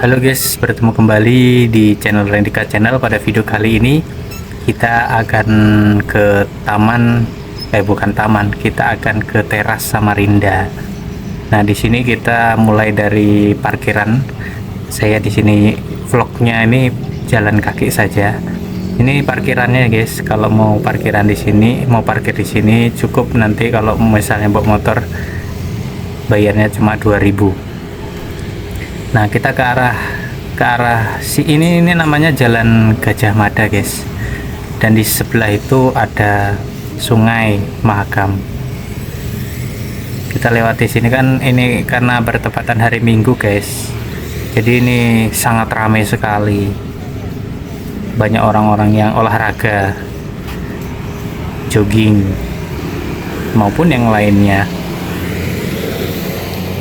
Halo guys, bertemu kembali di channel Rendika Channel. Pada video kali ini kita akan ke taman, bukan taman, kita akan ke teras Samarinda. Nah, di sini kita mulai dari parkiran. Saya di sini vlognya ini jalan kaki saja. Ini parkirannya guys. Kalau mau parkiran di sini, mau parkir di sini cukup, nanti kalau misalnya bawa motor bayarnya cuma 2000. Nah, kita ke arah si ini namanya Jalan Gajah Mada guys, dan di sebelah itu ada Sungai Mahakam. Kita lewati sini kan, ini karena bertepatan hari Minggu guys, jadi ini sangat ramai sekali, banyak orang-orang yang olahraga, jogging maupun yang lainnya.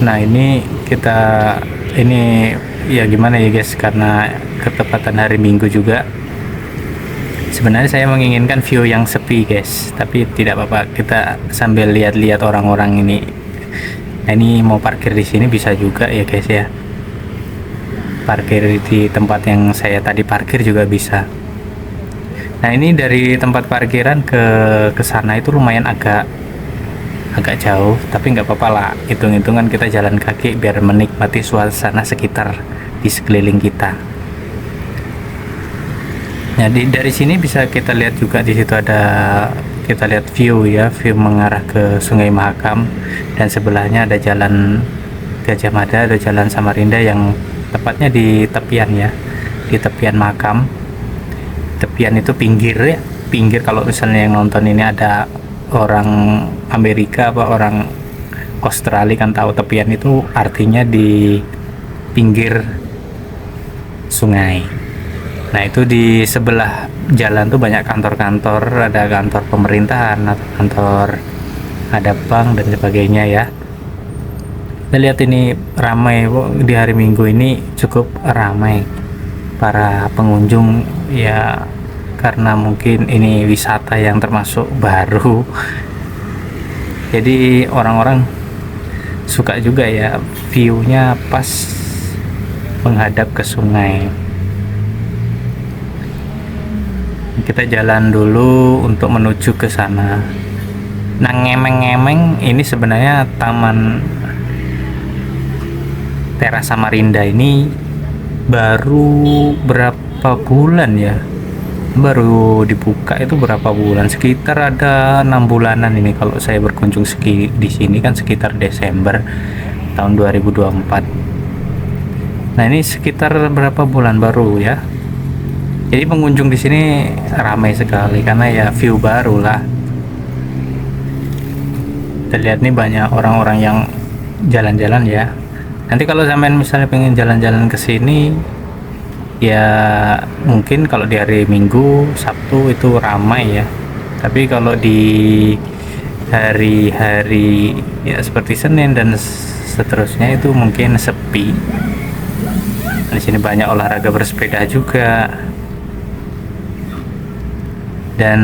Nah, ini ya gimana ya guys, karena ketepatan hari Minggu juga. Sebenarnya saya menginginkan view yang sepi guys, tapi tidak apa-apa, kita sambil lihat-lihat orang-orang ini. Nah, ini mau parkir di sini bisa juga ya guys ya, parkir di tempat yang saya tadi parkir juga bisa. Nah, ini dari tempat parkiran ke sana itu lumayan agak jauh, tapi nggak apa-apa lah, hitung-hitungan kita jalan kaki biar menikmati suasana sekitar di sekeliling kita. Jadi dari sini bisa kita lihat juga, di situ ada, kita lihat view ya, view mengarah ke Sungai Mahakam, dan sebelahnya ada Jalan Gajah Mada atau Jalan Samarinda yang tepatnya di tepian ya, di tepian makam. Tepian itu pinggir ya, pinggir. Kalau misalnya yang nonton ini ada orang Amerika apa orang Australia kan tahu tepian itu artinya di pinggir sungai. Nah, itu di sebelah jalan tuh banyak kantor-kantor, ada kantor pemerintahan atau kantor, ada bank dan sebagainya ya. Kita lihat ini ramai di hari Minggu, ini cukup ramai para pengunjung ya, karena mungkin ini wisata yang termasuk baru, jadi orang-orang suka juga ya, view-nya pas menghadap ke sungai. Kita jalan dulu untuk menuju ke sana. Nah, ngemeng-ngemeng ini sebenarnya Taman Teras Samarinda ini baru berapa bulan ya, baru dibuka itu berapa bulan, sekitar ada 6 bulanan ini kalau saya berkunjung di sini kan, sekitar Desember tahun 2024. Nah, ini sekitar berapa bulan baru ya, jadi pengunjung di sini ramai sekali karena ya view baru lah. Kita lihat nih banyak orang-orang yang jalan-jalan ya. Nanti kalau sampean misalnya pengen jalan-jalan ke sini ya, mungkin kalau di hari Minggu, Sabtu itu ramai ya. Tapi kalau di hari-hari ya seperti Senin dan seterusnya itu mungkin sepi. Di sini banyak olahraga bersepeda juga. Dan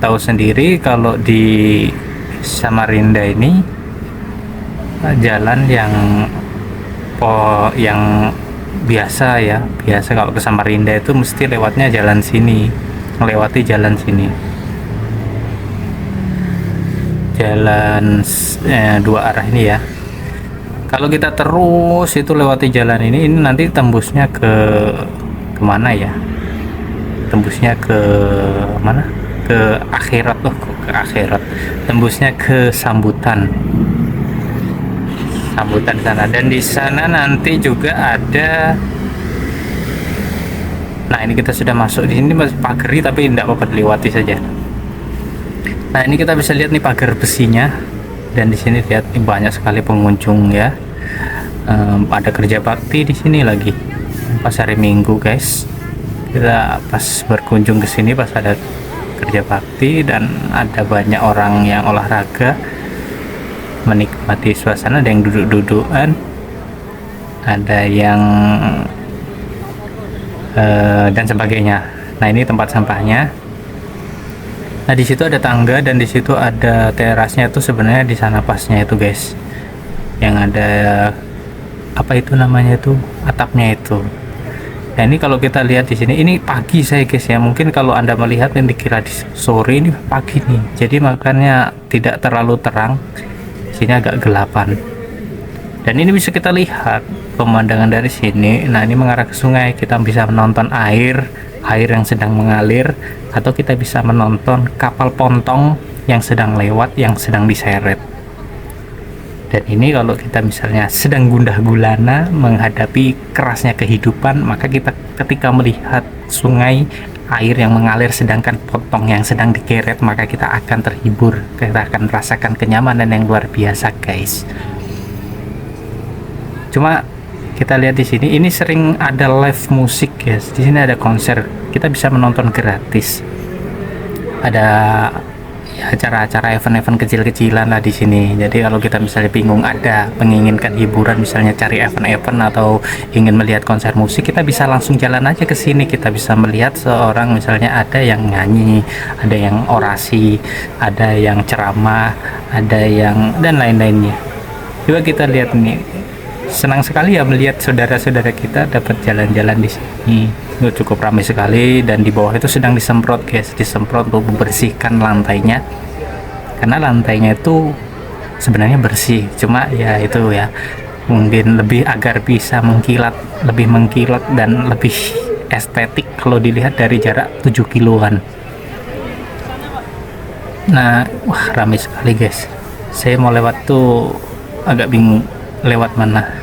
tahu sendiri kalau di Samarinda ini jalan yang biasa ya, biasa kalau ke Samarinda itu mesti lewatnya jalan sini, melewati jalan sini, jalan dua arah ini ya. Kalau kita terus itu lewati jalan ini nanti tembusnya kemana ya, tembusnya ke mana, ke akhirat loh, ke akhirat, tembusnya ke sambutan sana. Dan di sana nanti juga ada, nah ini kita sudah masuk, di sini masih pagari tapi tidak apa-apa, dilewati saja. Nah, ini kita bisa lihat nih pagar besinya, dan di sini lihat nih banyak sekali pengunjung ya. Ada kerja bakti di sini lagi pas hari Minggu guys. Kita pas berkunjung ke sini pas ada kerja bakti, dan ada banyak orang yang olahraga, menikmati suasana, ada yang duduk-dudukan, ada yang dan sebagainya. Nah, ini tempat sampahnya. Nah, di situ ada tangga dan di situ ada terasnya, itu sebenarnya di sana pasnya itu guys, yang ada apa itu namanya itu, atapnya itu. Nah ini kalau kita lihat di sini, ini pagi saya guys ya, mungkin kalau anda melihat ini dikira di sore, ini pagi nih, jadi makanya tidak terlalu terang, sini agak gelapan. Dan ini bisa kita lihat pemandangan dari sini. Nah ini mengarah ke sungai, kita bisa menonton air yang sedang mengalir, atau kita bisa menonton kapal pontong yang sedang lewat, yang sedang diseret. Dan ini kalau kita misalnya sedang gundah gulana menghadapi kerasnya kehidupan, maka kita ketika melihat sungai, air yang mengalir sedangkan pontong yang sedang dikeret, maka kita akan terhibur, kita akan merasakan kenyamanan yang luar biasa guys. Cuma kita lihat di sini, ini sering ada live musik guys. Di sini ada konser, kita bisa menonton gratis. Ada ya, acara-acara event-event kecil-kecilan lah di sini. Jadi kalau kita misalnya bingung, ada menginginkan hiburan, misalnya cari event-event atau ingin melihat konser musik, kita bisa langsung jalan aja ke sini. Kita bisa melihat seorang, misalnya ada yang nyanyi, ada yang orasi, ada yang ceramah, ada yang dan lain-lainnya. Coba kita lihat nih, senang sekali ya melihat saudara-saudara kita dapat jalan-jalan di sini. Itu cukup ramai sekali, dan di bawah itu sedang disemprot guys, disemprot untuk membersihkan lantainya, karena lantainya itu sebenarnya bersih, cuma ya itu ya mungkin lebih agar bisa mengkilat, lebih mengkilat dan lebih estetik kalau dilihat dari jarak 7 kiloan. Nah wah ramai sekali guys, saya mau lewat tuh agak bingung lewat mana.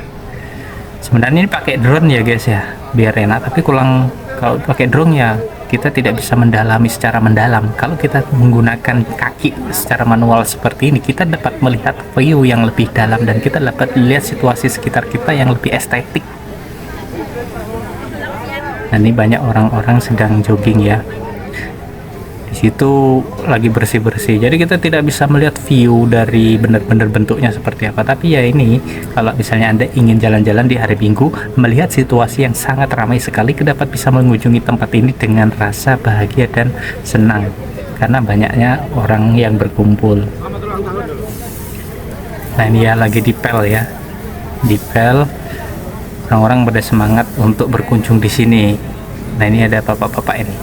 Sebenarnya ini pakai drone ya guys ya, biar enak, tapi kalau pakai drone ya kita tidak bisa mendalami secara mendalam. Kalau kita menggunakan kaki secara manual seperti ini, kita dapat melihat view yang lebih dalam, dan kita dapat lihat situasi sekitar kita yang lebih estetik. Nah ini banyak orang-orang sedang jogging ya, di situ lagi bersih-bersih, jadi kita tidak bisa melihat view dari benar-benar bentuknya seperti apa. Tapi ya ini, kalau misalnya anda ingin jalan-jalan di hari Minggu, melihat situasi yang sangat ramai sekali, kita dapat bisa mengunjungi tempat ini dengan rasa bahagia dan senang karena banyaknya orang yang berkumpul. Nah ini ya lagi dipel ya, dipel, orang-orang pada semangat untuk berkunjung di sini. Nah ini ada bapak-bapak ini.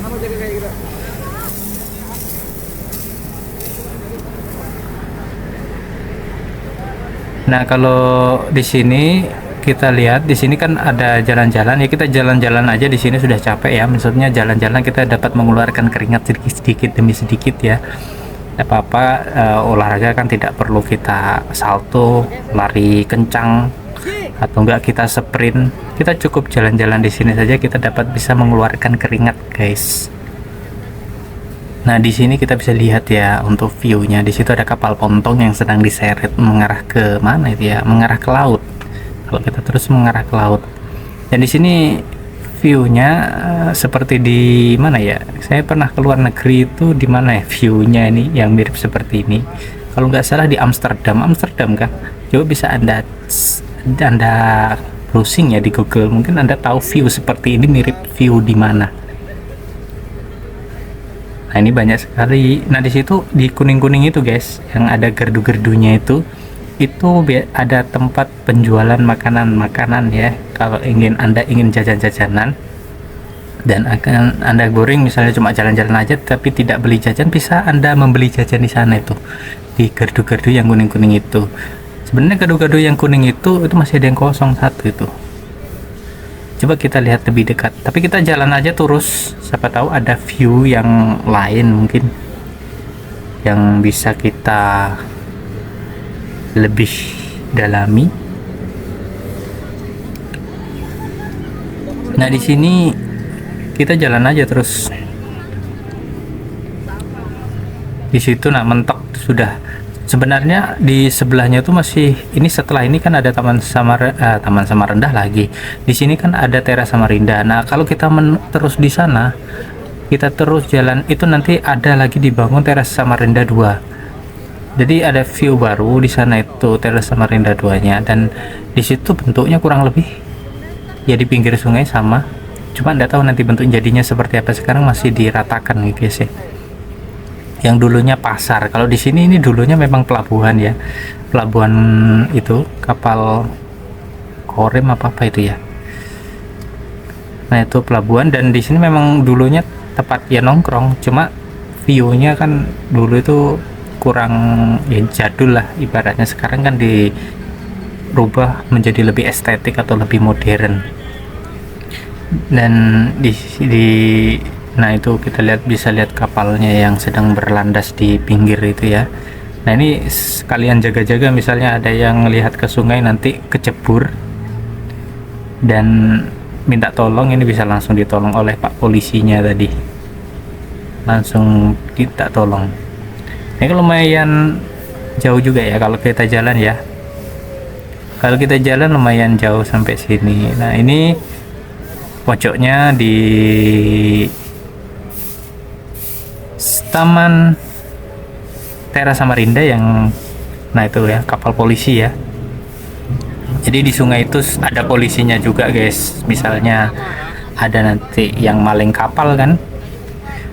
Nah kalau di sini kita lihat, di sini kan ada jalan-jalan ya, kita jalan-jalan aja di sini sudah capek ya. Maksudnya jalan-jalan kita dapat mengeluarkan keringat sedikit demi sedikit ya. Tidak apa-apa, olahraga kan tidak perlu kita salto, lari kencang, atau enggak kita sprint. Kita cukup jalan-jalan di sini saja, kita dapat bisa mengeluarkan keringat guys. Nah di sini kita bisa lihat ya untuk view-nya. Di situ ada kapal pontong yang sedang diseret mengarah ke mana itu ya, mengarah ke laut. Kalau kita terus mengarah ke laut. Dan di sini view-nya seperti di mana ya? Saya pernah ke luar negeri itu, di mana ya view-nya ini yang mirip seperti ini. Kalau nggak salah di Amsterdam kan. Coba bisa anda browsing ya di Google, mungkin anda tahu view seperti ini mirip view di mana. Nah ini banyak sekali. Nah di situ di kuning-kuning itu guys, yang ada gerdu-gerdunya itu ada tempat penjualan makanan-makanan ya. Kalau anda ingin jajan-jajanan dan akan anda boring, misalnya cuma jalan-jalan aja tapi tidak beli jajan, bisa anda membeli jajan di sana itu, di gerdu-gerdu yang kuning-kuning itu. Sebenarnya gerdu-gerdu yang kuning itu masih ada yang kosong satu itu. Coba kita lihat lebih dekat, tapi kita jalan aja terus, siapa tahu ada view yang lain mungkin yang bisa kita lebih dalami. Nah di sini kita jalan aja terus di situ. Nah mentok sudah. Sebenarnya di sebelahnya itu masih, ini setelah ini kan ada Taman Samarinda lagi. Di sini kan ada Teras Samarinda. Nah kalau kita terus di sana, kita terus jalan itu nanti ada lagi dibangun Teras Samarinda 2. Jadi ada view baru di sana itu Teras Samarinda 2-nya, dan di situ bentuknya kurang lebih ya di pinggir sungai sama. Cuma nggak tahu nanti bentuk jadinya seperti apa. Sekarang masih diratakan nih guys ya. Yang dulunya pasar. Kalau di sini ini dulunya memang pelabuhan ya, pelabuhan itu kapal Korem apa itu ya. Nah itu pelabuhan, dan di sini memang dulunya tempat ya nongkrong, cuma view-nya kan dulu itu kurang ya jadul lah ibaratnya. Sekarang kan dirubah menjadi lebih estetik atau lebih modern. Dan di nah itu kita bisa lihat kapalnya yang sedang berlandas di pinggir itu ya. Nah ini sekalian jaga-jaga, misalnya ada yang melihat ke sungai nanti kecebur dan minta tolong, ini bisa langsung ditolong oleh pak polisinya tadi, langsung kita tolong. Ini lumayan jauh juga ya kalau kita jalan ya. Kalau kita jalan lumayan jauh sampai sini. Nah ini pojoknya di Taman Teras Samarinda yang, nah itu ya kapal polisi ya. Jadi di sungai itu ada polisinya juga guys. Misalnya ada nanti yang maling kapal kan,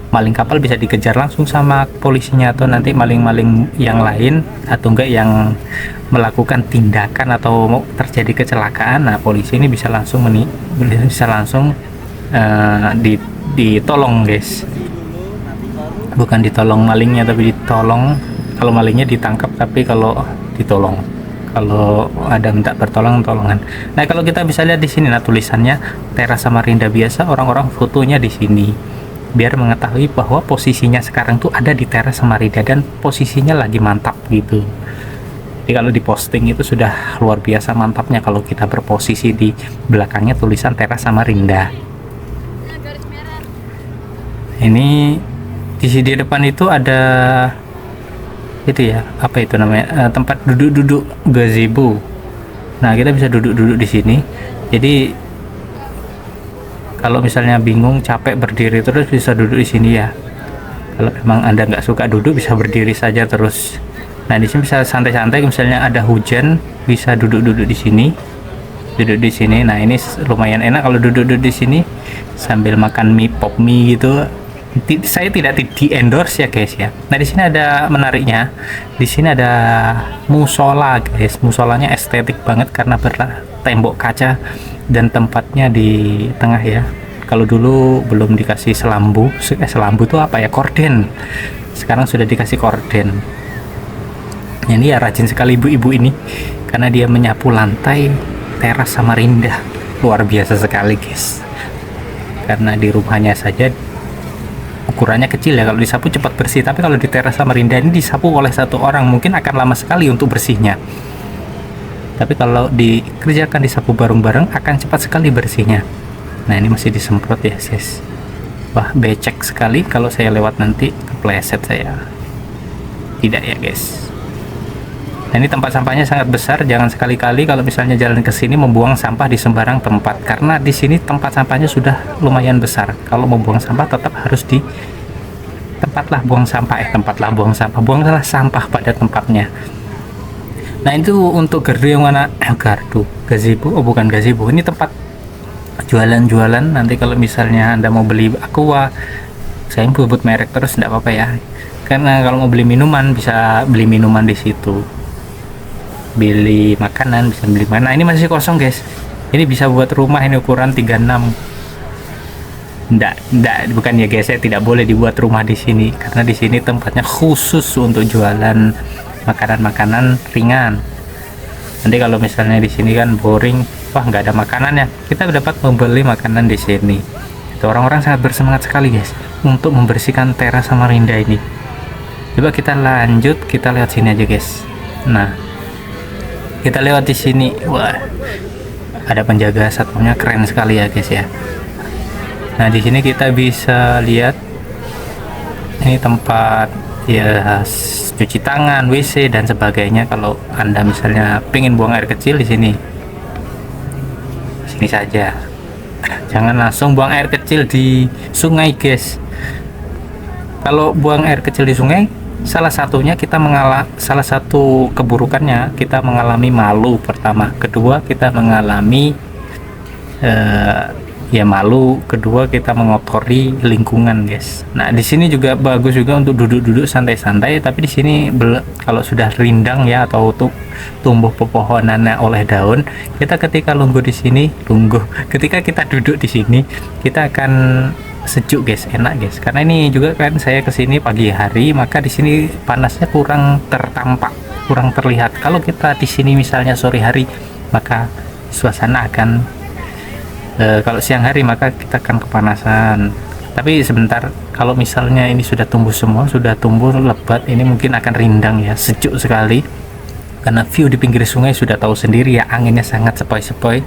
maling kapal bisa dikejar langsung sama polisinya, atau nanti maling-maling yang lain atau enggak yang melakukan tindakan atau terjadi kecelakaan. Nah polisi ini bisa langsung ditolong guys. Bukan ditolong malingnya, tapi ditolong. Kalau malingnya ditangkap, tapi kalau ditolong, kalau ada minta pertolongan. Nah kalau kita bisa lihat di sini, nah tulisannya Teras Samarinda biasa, orang-orang fotonya di sini biar mengetahui bahwa posisinya sekarang tuh ada di Teras Samarinda dan posisinya lagi mantap gitu. Jadi kalau di posting itu sudah luar biasa mantapnya kalau kita berposisi di belakangnya tulisan Teras Samarinda. Ini di sini depan itu ada itu ya, apa itu namanya, tempat duduk-duduk gazebo. Nah kita bisa duduk-duduk di sini. Jadi kalau misalnya bingung capek berdiri terus bisa duduk di sini ya. Kalau memang Anda nggak suka duduk bisa berdiri saja terus. Nah di sini bisa santai-santai, misalnya ada hujan bisa duduk-duduk di sini. Duduk di sini. Nah ini lumayan enak kalau duduk-duduk di sini sambil makan mie, pop mie gitu. Saya tidak di endorse ya guys ya. Nah di sini ada menariknya, di sini ada musola guys. Musolanya estetik banget karena bertembok kaca dan tempatnya di tengah ya. Kalau dulu belum dikasih selambu, selambu itu apa ya, korden. Sekarang sudah dikasih korden. Ini ya rajin sekali ibu-ibu ini karena dia menyapu lantai Teras Samarinda. Luar biasa sekali guys. Karena di rumahnya saja ukurannya kecil ya, kalau disapu cepat bersih, tapi kalau di Teras Samarinda ini disapu oleh satu orang mungkin akan lama sekali untuk bersihnya, tapi kalau dikerjakan disapu bareng-bareng akan cepat sekali bersihnya. Nah ini masih disemprot ya guys. Wah becek sekali, kalau saya lewat nanti kepleset saya. Tidak ya guys. Nah ini tempat sampahnya sangat besar, jangan sekali-kali kalau misalnya jalan ke sini membuang sampah di sembarang tempat, karena di sini tempat sampahnya sudah lumayan besar. Kalau membuang sampah tetap harus di tempatlah buang sampah, buanglah sampah pada tempatnya. Nah itu untuk gardu yang mana, gazebo, oh bukan gazebo, ini tempat jualan-jualan. Nanti kalau misalnya Anda mau beli aqua, saya sebut merek terus tidak apa-apa ya, karena kalau mau beli minuman bisa beli minuman di situ, beli makanan bisa beli mana. Ini masih kosong guys, ini bisa buat rumah, ini ukuran 36. Nggak, bukan ya guys, saya tidak boleh dibuat rumah di sini karena di sini tempatnya khusus untuk jualan makanan-makanan ringan. Nanti kalau misalnya di sini kan boring, wah nggak ada makanannya, kita dapat membeli makanan di sini. Itu orang-orang sangat bersemangat sekali guys untuk membersihkan Teras Samarinda ini. Coba kita lanjut, kita lihat sini aja guys. Nah kita lewat di sini, wah ada penjaga satpamnya keren sekali ya guys ya. Nah di sini kita bisa lihat ini tempat ya cuci tangan, WC dan sebagainya. Kalau Anda misalnya pengen buang air kecil di sini saja, jangan langsung buang air kecil di sungai guys. Kalau buang air kecil di sungai, salah satu keburukannya kita mengalami malu pertama, kedua kita mengalami ya malu, kedua kita mengotori lingkungan guys. Nah di sini juga bagus juga untuk duduk-duduk santai-santai, tapi di sini kalau sudah rindang ya atau tumbuh pepohonannya oleh daun, kita ketika ketika kita duduk di sini kita akan sejuk guys, enak guys, karena ini juga kan saya kesini pagi hari, maka di sini panasnya kurang terlihat. Kalau kita di sini misalnya sore hari, maka suasana akan kalau siang hari maka kita akan kepanasan. Tapi sebentar, kalau misalnya ini sudah tumbuh semua, sudah tumbuh lebat, ini mungkin akan rindang ya, sejuk sekali karena view di pinggir sungai sudah tahu sendiri ya, anginnya sangat sepoi-sepoi.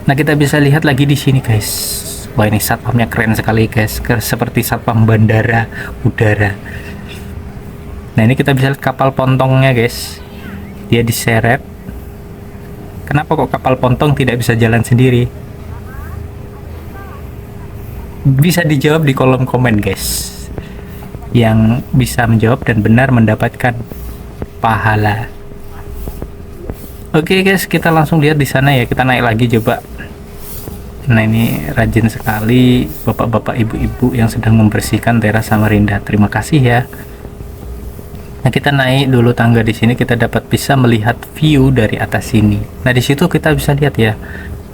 Nah kita bisa lihat lagi di sini guys, wah ini satpamnya keren sekali guys, seperti satpam bandara udara. Nah ini kita bisa lihat kapal pontongnya guys, dia diseret. Kenapa kok kapal pontong tidak bisa jalan sendiri? Bisa dijawab di kolom komen guys. Yang bisa menjawab dan benar mendapatkan pahala. Oke guys, kita langsung lihat di sana ya. Kita naik lagi coba. Nah ini rajin sekali bapak-bapak ibu-ibu yang sedang membersihkan teras Samarinda. Terima kasih ya. Nah kita naik dulu tangga di sini, kita dapat bisa melihat view dari atas sini. Nah di situ kita bisa lihat ya,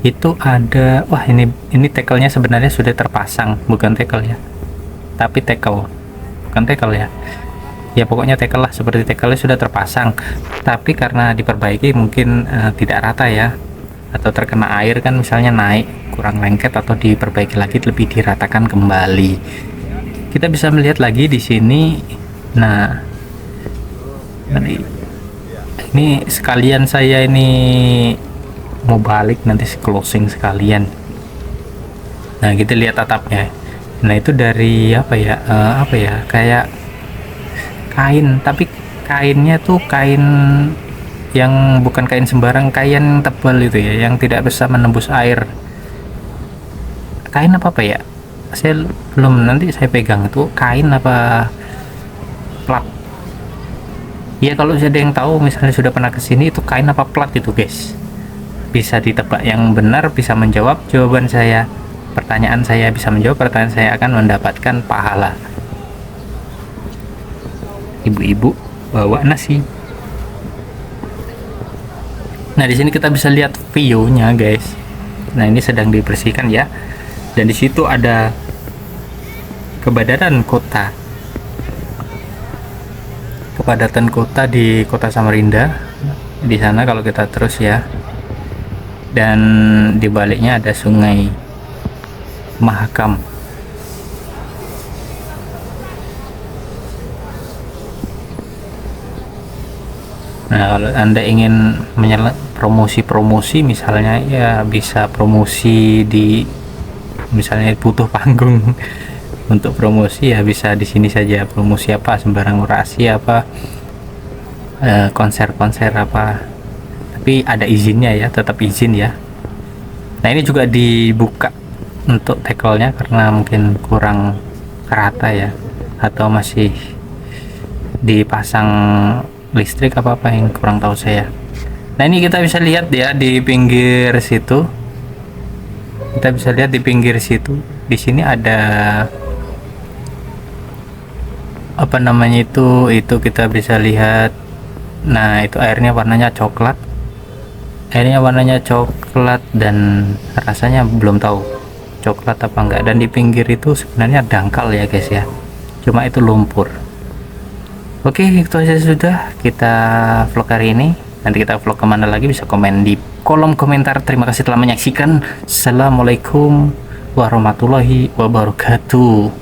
itu ada, wah ini tackle-nya sebenarnya sudah terpasang, bukan tackle ya, tapi tackle, bukan tackle ya. Ya pokoknya tackle lah, seperti tackle-nya sudah terpasang, tapi karena diperbaiki mungkin tidak rata ya, atau terkena air kan misalnya naik kurang lengket, atau diperbaiki lagi lebih diratakan kembali. Kita bisa melihat lagi di sini. Nah ini sekalian saya ini mau balik nanti closing sekalian. Nah kita lihat atapnya. Nah itu dari apa ya, kayak kain, tapi kainnya tuh kain yang bukan kain sembarang, kain tebal itu ya, yang tidak bisa menembus air. Kain apa ya, saya belum, nanti saya pegang itu kain apa plat ya. Kalau ada yang tahu misalnya sudah pernah kesini, itu kain apa plat itu guys, bisa ditebak. Yang benar bisa menjawab jawaban saya, pertanyaan saya, bisa menjawab pertanyaan saya, akan mendapatkan pahala. Ibu-ibu bawa nasi. Nah di sini kita bisa lihat view-nya guys. Nah ini sedang dibersihkan ya, dan di situ ada kepadatan kota di kota Samarinda di sana kalau kita terus ya, dan di baliknya ada Sungai Mahakam. Nah kalau Anda ingin promosi misalnya ya, bisa promosi di, misalnya butuh panggung untuk promosi ya, bisa di sini saja. Promosi apa, sembarang orasi apa, konser apa, tapi ada izinnya ya, tetap izin ya. Nah ini juga dibuka untuk tackle-nya karena mungkin kurang rata ya, atau masih dipasang listrik apa yang kurang tahu saya. Nah ini kita bisa lihat ya di pinggir situ, di sini ada apa namanya itu kita bisa lihat. Nah itu airnya warnanya coklat, dan rasanya belum tahu coklat apa enggak. Dan di pinggir itu sebenarnya dangkal ya guys ya, cuma itu lumpur. Oke itu aja sudah kita vlog hari ini. Nanti kita vlog kemana lagi bisa komen di kolom komentar. Terima kasih telah menyaksikan. Assalamualaikum warahmatullahi wabarakatuh.